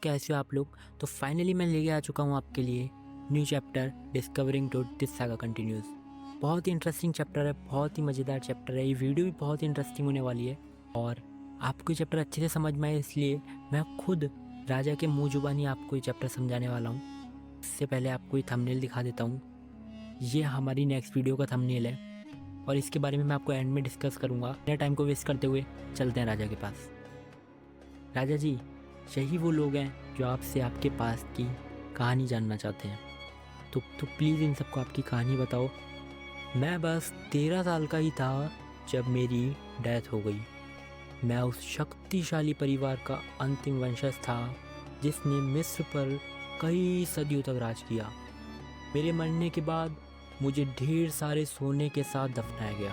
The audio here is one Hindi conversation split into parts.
कैसे हो आप लोग। तो फाइनली मैं लेके आ चुका हूँ आपके लिए new chapter discovering to this saga continues. बहुत ही इंटरेस्टिंग चैप्टर है, बहुत ही मज़ेदार चैप्टर है। ये वीडियो भी बहुत ही इंटरेस्टिंग होने वाली है और आपको ये चैप्टर अच्छे से समझ में आए इसलिए मैं खुद राजा के मुँह जुबानी आपको ये चैप्टर समझाने वाला हूँ। इससे पहले आपको ये थंबनेल दिखा देता हूँ। ये हमारी नेक्स्ट वीडियो का थंबनेल है और इसके बारे में मैं आपको एंड में डिस्कस करूँगा। मेरे टाइम को वेस्ट करते हुए चलते हैं राजा के पास। राजा जी, यही वो लोग हैं जो आपसे आपके पास की कहानी जानना चाहते हैं। तो प्लीज़ इन सबको आपकी कहानी बताओ। मैं बस 13 साल का ही था जब मेरी डेथ हो गई। मैं उस शक्तिशाली परिवार का अंतिम वंशज था जिसने मिस्र पर कई सदियों तक राज किया। मेरे मरने के बाद मुझे ढेर सारे सोने के साथ दफनाया गया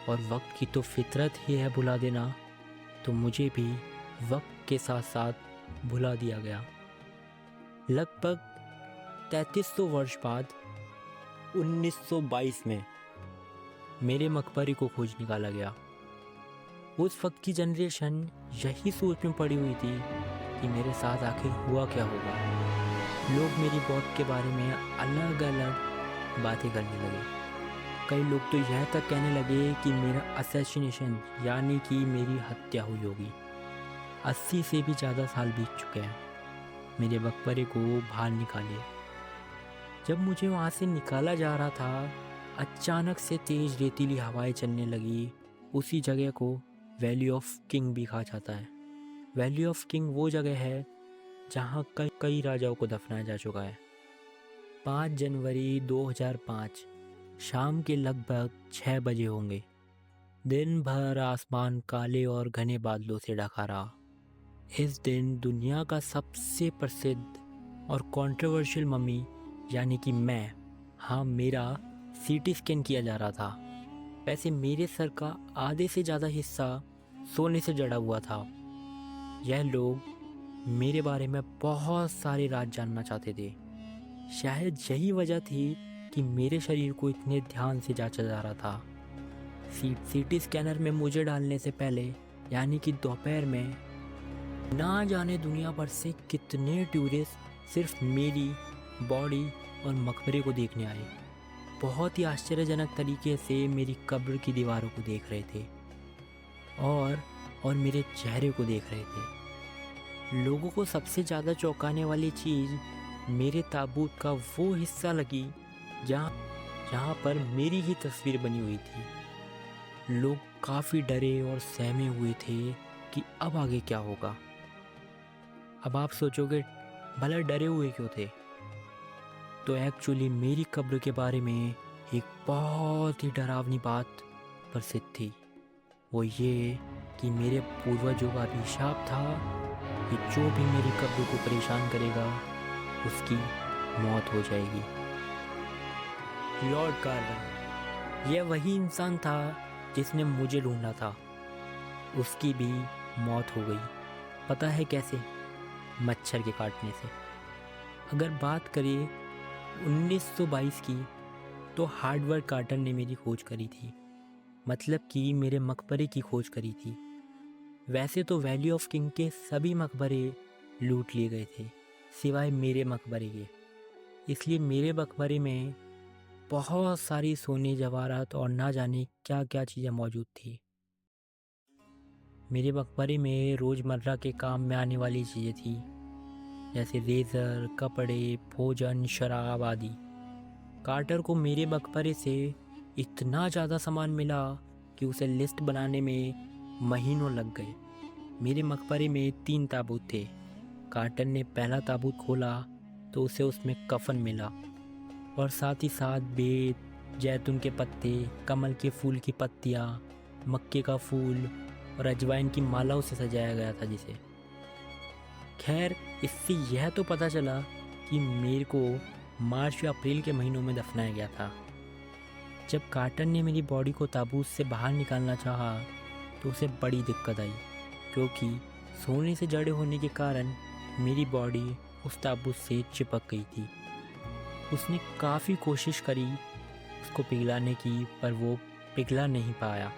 और वक्त की तो फितरत ही है भुला देना, तो मुझे भी वक्त के साथ साथ भुला दिया गया। लगभग 3300 वर्ष बाद 1922 में मेरे मकबरे को खोज निकाला गया। उस वक्त की जनरेशन यही सोच में पड़ी हुई थी कि मेरे साथ आखिर हुआ क्या होगा। लोग मेरी मौत के बारे में अलग अलग बातें करने लगे। कई लोग तो यह तक कहने लगे कि मेरा असैसिनेशन यानी कि मेरी हत्या हुई होगी। 80 से भी ज़्यादा साल बीत चुके हैं मेरे मकबरे को बाहर निकाले। जब मुझे वहाँ से निकाला जा रहा था, अचानक से तेज रेतीली हवाएं चलने लगी। उसी जगह को वैली ऑफ किंग भी कहा जाता है। वैली ऑफ किंग वो जगह है जहाँ कई राजाओं को दफनाया जा चुका है। 5 जनवरी 2005 शाम के लगभग 6 बजे होंगे। दिन भर आसमान काले और घने बादलों से ढका रहा। इस दिन दुनिया का सबसे प्रसिद्ध और कंट्रोवर्शियल मम्मी यानी कि मेरा सीटी स्कैन किया जा रहा था। वैसे मेरे सर का आधे से ज़्यादा हिस्सा सोने से जड़ा हुआ था। यह लोग मेरे बारे में बहुत सारे राज जानना चाहते थे। शायद यही वजह थी कि मेरे शरीर को इतने ध्यान से जांचा जा रहा था। सीटी स्कैनर में मुझे डालने से पहले यानी कि दोपहर में ना जाने दुनिया भर से कितने टूरिस्ट सिर्फ मेरी बॉडी और मकबरे को देखने आए। बहुत ही आश्चर्यजनक तरीके से मेरी कब्र की दीवारों को देख रहे थे और मेरे चेहरे को देख रहे थे। लोगों को सबसे ज़्यादा चौंकाने वाली चीज़ मेरे ताबूत का वो हिस्सा लगी जहाँ पर मेरी ही तस्वीर बनी हुई थी। लोग काफ़ी डरे और सहमे हुए थे कि अब आगे क्या होगा। अब आप सोचोगे भला डरे हुए क्यों थे? तो एक्चुअली मेरी कब्र के बारे में एक बहुत ही डरावनी बात प्रसिद्ध थी। वो ये कि मेरे पूर्वजों का अभिशाप था कि जो भी मेरी कब्र को परेशान करेगा उसकी मौत हो जाएगी। लॉर्ड कार्वन, यह वही इंसान था जिसने मुझे ढूंढा था। उसकी भी मौत हो गई। पता है कैसे? मच्छर के काटने से। अगर बात करें 1922 की, तो हार्वर्ड कार्टर ने मेरी खोज करी थी, मतलब कि मेरे मकबरे की खोज करी थी। वैसे तो वैली ऑफ किंग के सभी मकबरे लूट लिए गए थे सिवाय मेरे मकबरे के। इसलिए मेरे मकबरे में बहुत सारी सोने जवाहरात और ना जाने क्या क्या चीज़ें मौजूद थी। मेरे मकबरे में रोज़मर्रा के काम में आने वाली चीज़ें थी, जैसे रेज़र, कपड़े, भोजन, शराब आदि। कार्टर को मेरे मकबरे से इतना ज़्यादा सामान मिला कि उसे लिस्ट बनाने में महीनों लग गए। मेरे मकबरे में 3 ताबूत थे। कार्टर ने पहला ताबूत खोला तो उसे उसमें कफन मिला और साथ ही साथ बेत, जैतून के पत्ते, कमल के फूल की पत्तियाँ, मक्के का फूल और अजवाइन की मालाओं से सजाया गया था जिसे। खैर, इससे यह तो पता चला कि मेरे को मार्च या अप्रैल के महीनों में दफनाया गया था। जब कार्टर ने मेरी बॉडी को ताबूत से बाहर निकालना चाहा तो उसे बड़ी दिक्कत आई, क्योंकि सोने से जड़े होने के कारण मेरी बॉडी उस ताबूत से चिपक गई थी। उसने काफ़ी कोशिश करी उसको पिघलाने की, पर वो पिघला नहीं पाया।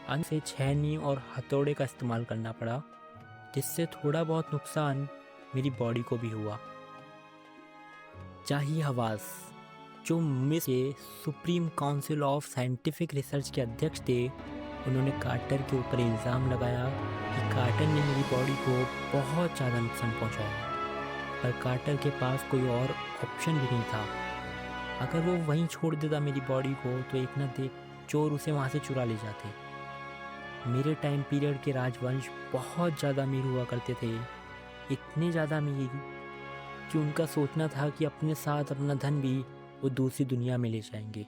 अंत से छेनी और हथौड़े का इस्तेमाल करना पड़ा जिससे थोड़ा बहुत नुकसान मेरी बॉडी को भी हुआ। जाही हवास, जो मिस्र के supreme council of scientific research के अध्यक्ष थे, उन्होंने कार्टर के ऊपर इल्ज़ाम लगाया कि कार्टर ने मेरी बॉडी को बहुत ज़्यादा नुकसान पहुंचाया। पर कार्टर के पास कोई और ऑप्शन भी नहीं था। अगर वो वहीं छोड़ देता मेरी बॉडी को तो एक न देख चोर उसे वहाँ से चुरा ले जाते। मेरे टाइम पीरियड के राजवंश बहुत ज़्यादा अमीर हुआ करते थे, इतने ज़्यादा अमीर कि उनका सोचना था कि अपने साथ अपना धन भी वो दूसरी दुनिया में ले जाएंगे।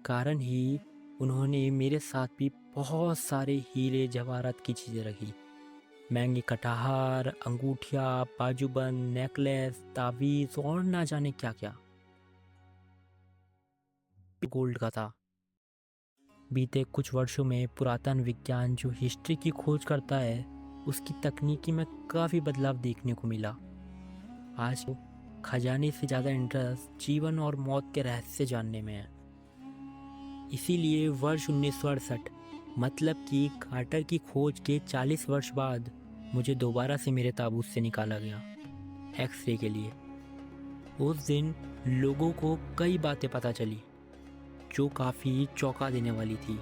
कारण ही उन्होंने मेरे साथ भी बहुत सारे हीरे जवाहरात की चीज़ें रखी। महंगे कटाहार, अंगूठियाँ, बाजूबंद, नेकलेस, तावीज़ और ना जाने क्या क्या। गोल्ड का था। बीते कुछ वर्षों में पुरातन विज्ञान जो हिस्ट्री की खोज करता है, उसकी तकनीकी में काफ़ी बदलाव देखने को मिला। आज खजाने से ज़्यादा इंटरेस्ट जीवन और मौत के रहस्य जानने में है। इसीलिए वर्ष 1968 मतलब कि कार्टर की खोज के 40 वर्ष बाद मुझे दोबारा से मेरे ताबूत से निकाला गया एक्सरे के लिए। उस दिन लोगों को कई बातें पता चली जो काफ़ी चौंका देने वाली थी।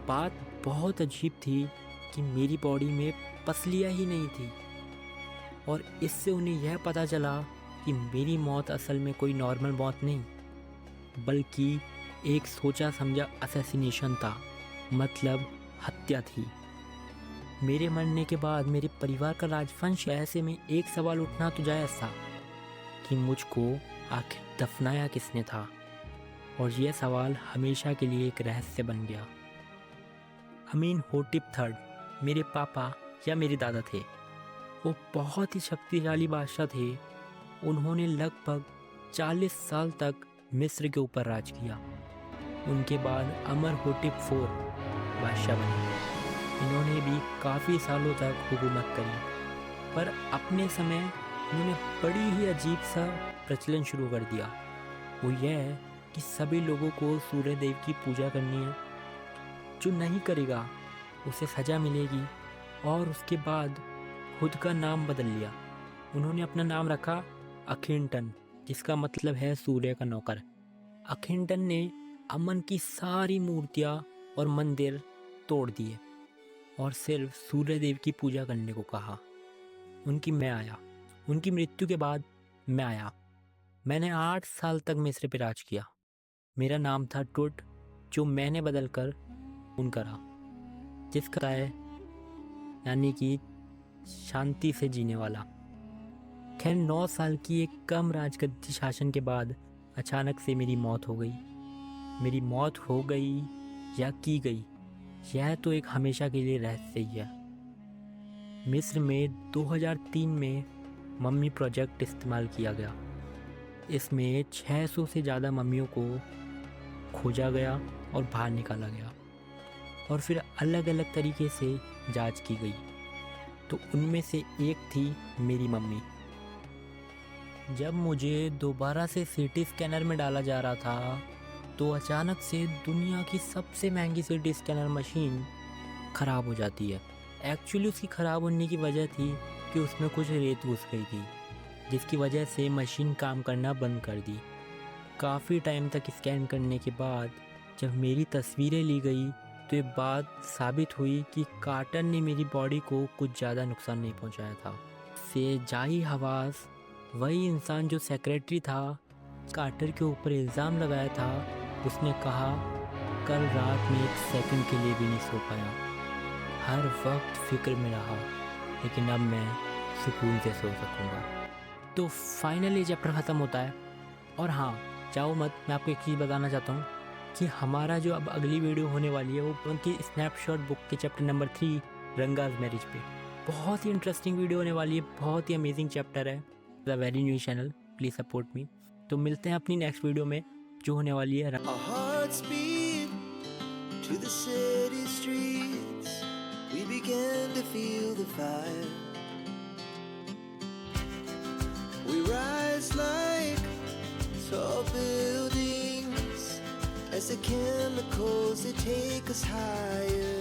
बात बहुत अजीब थी कि मेरी बॉडी में पसलियाँ ही नहीं थी और इससे उन्हें यह पता चला कि मेरी मौत असल में कोई नॉर्मल मौत नहीं बल्कि एक सोचा समझा असैसिनेशन था, मतलब हत्या थी। मेरे मरने के बाद मेरे परिवार का राजवंश, ऐसे में एक सवाल उठना तो जायज़ था कि मुझको आखिर दफनाया किसने था, और यह सवाल हमेशा के लिए एक रहस्य बन गया। अमीनहोटेप III मेरे पापा या मेरे दादा थे। वो बहुत ही शक्तिशाली बादशाह थे। उन्होंने लगभग 40 साल तक मिस्र के ऊपर राज किया। उनके बाद अमरहोटेप IV बादशाह बने। इन्होंने भी काफ़ी सालों तक हुकूमत करी, पर अपने समय इन्होंने बड़ी ही अजीब सा प्रचलन शुरू कर दिया। वो यह है कि सभी लोगों को सूर्य देव की पूजा करनी है। जो नहीं करेगा उसे सज़ा मिलेगी, और उसके बाद खुद का नाम बदल लिया। उन्होंने अपना नाम रखा अखिन्टन, जिसका मतलब है सूर्य का नौकर। अखिन्टन ने अमन की सारी मूर्तियाँ और मंदिर तोड़ दिए और सिर्फ सूर्य देव की पूजा करने को कहा। उनकी मृत्यु के बाद मैं आया। मैंने 8 साल तक मिस्र पे राज किया। मेरा नाम था टुट, जो मैंने बदल कर उन करा, जिसका है यानी कि शांति से जीने वाला। खैर 9 साल की एक कम राजगद्दी शासन के बाद अचानक से मेरी मौत हो गई। मेरी मौत हो गई या की गई, यह तो एक हमेशा के लिए रहस्य ही है। मिस्र में 2003 में मम्मी प्रोजेक्ट इस्तेमाल किया गया। इसमें 600 से ज़्यादा मम्मियों को खोजा गया और बाहर निकाला गया, और फिर अलग अलग तरीके से जांच की गई। तो उनमें से एक थी मेरी मम्मी। जब मुझे दोबारा से सीटी स्कैनर में डाला जा रहा था तो अचानक से दुनिया की सबसे महंगी सीटी स्कैनर मशीन ख़राब हो जाती है। एक्चुअली उसकी ख़राब होने की वजह थी कि उसमें कुछ रेत घुस गई थी, जिसकी वजह से मशीन काम करना बंद कर दी। काफ़ी टाइम तक स्कैन करने के बाद जब मेरी तस्वीरें ली गई तो ये बात साबित हुई कि कार्टर ने मेरी बॉडी को कुछ ज़्यादा नुकसान नहीं पहुंचाया था। से जाही हवास, वही इंसान जो सेक्रेटरी था, कार्टर के ऊपर इल्ज़ाम लगाया था, उसने कहा कल रात में 1 सेकंड के लिए भी नहीं सो पाया। हर वक्त फिक्र में रहा, लेकिन अब मैं सुकून से सो सकूँगा। तो फाइनली चैप्टर ख़त्म होता है। और हाँ, जाओ मत, मैं आपको एक चीज़ बताना चाहता हूँ कि हमारा जो अब अगली वीडियो होने वाली है वो उनकी स्नैपशॉट बुक के चैप्टर नंबर 3 रंगाज मैरिज पे। बहुत ही इंटरेस्टिंग वीडियो होने वाली है, बहुत ही अमेजिंग चैप्टर है। The very new channel, please support me. तो मिलते हैं अपनी नेक्स्ट वीडियो में जो होने वाली है To the city streets, we began to feel the fire. We rise like tall buildings as the chemicals they take us higher.